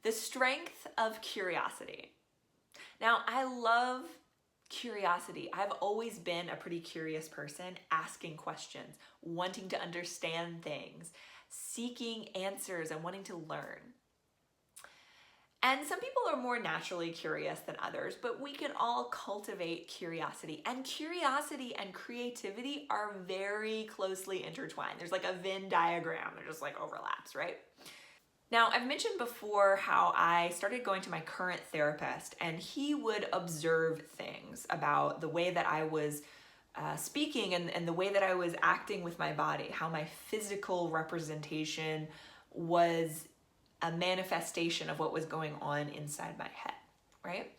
The strength of curiosity. Now, I love curiosity. I've always been a pretty curious person, asking questions, wanting to understand things, seeking answers, and wanting to learn. And some people are more naturally curious than others, but we can all cultivate curiosity. And curiosity and creativity are very closely intertwined. There's like a Venn diagram, they're just like overlaps, right? Now, I've mentioned before how I started going to my current therapist, and he would observe things about the way that I was speaking and the way that I was acting with my body, how my physical representation was a manifestation of what was going on inside my head, right?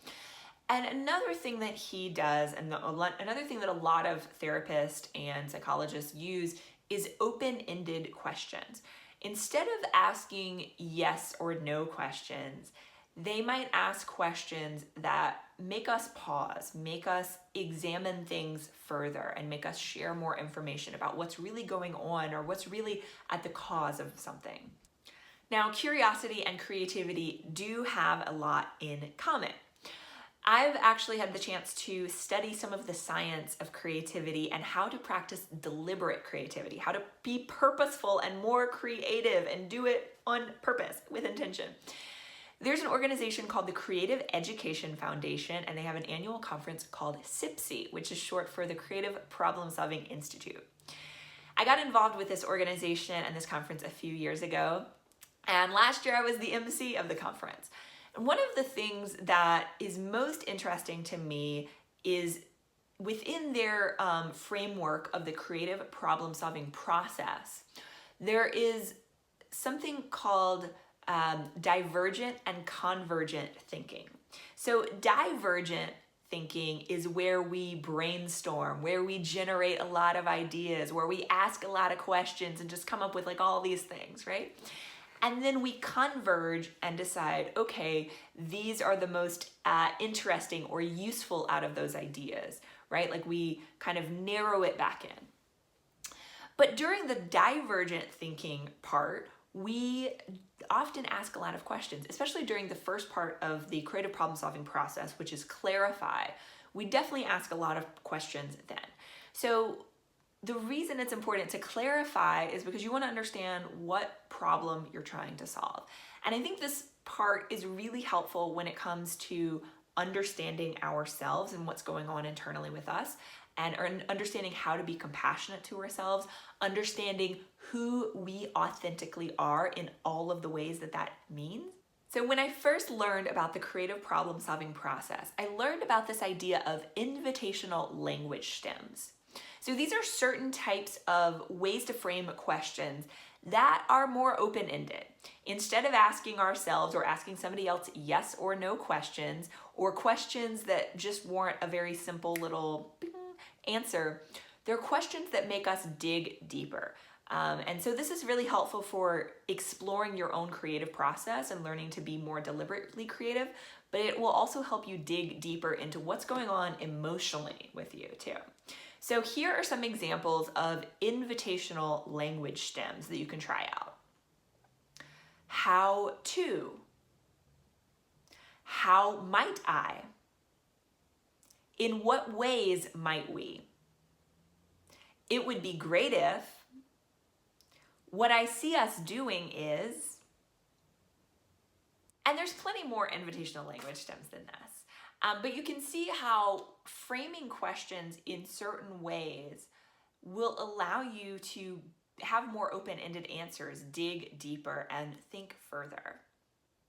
And another thing that he does, and another thing that a lot of therapists and psychologists use, is open-ended questions. Instead of asking yes or no questions, they might ask questions that make us pause, make us examine things further, and make us share more information about what's really going on or what's really at the cause of something. Now, curiosity and creativity do have a lot in common. I've actually had the chance to study some of the science of creativity and how to practice deliberate creativity, how to be purposeful and more creative and do it on purpose with intention. There's an organization called the Creative Education Foundation, and they have an annual conference called CPSI, which is short for the Creative Problem Solving Institute. I got involved with this organization and this conference a few years ago, and last year I was the MC of the conference. And one of the things that is most interesting to me is within their framework of the creative problem solving process, there is something called divergent and convergent thinking. So divergent thinking is where we brainstorm, where we generate a lot of ideas, where we ask a lot of questions and just come up with like all these things, right? And then we converge and decide, okay, these are the most interesting or useful out of those ideas, right? Like we kind of narrow it back in. But during the divergent thinking part, we often ask a lot of questions, especially during the first part of the creative problem solving process, which is clarify. We definitely ask a lot of questions then. So the reason it's important to clarify is because you want to understand what problem you're trying to solve. And I think this part is really helpful when it comes to understanding ourselves and what's going on internally with us, and understanding how to be compassionate to ourselves, understanding who we authentically are in all of the ways that that means. So when I first learned about the creative problem solving process, I learned about this idea of invitational language stems. So these are certain types of ways to frame questions that are more open-ended. Instead of asking ourselves or asking somebody else yes or no questions, or questions that just warrant a very simple little answer, they're questions that make us dig deeper. And so this is really helpful for exploring your own creative process and learning to be more deliberately creative, but it will also help you dig deeper into what's going on emotionally with you too. So here are some examples of invitational language stems that you can try out. How to? How might I? In what ways might we? It would be great if. What I see us doing is. And there's plenty more invitational language stems than this. But you can see how framing questions in certain ways will allow you to have more open-ended answers, dig deeper, and think further.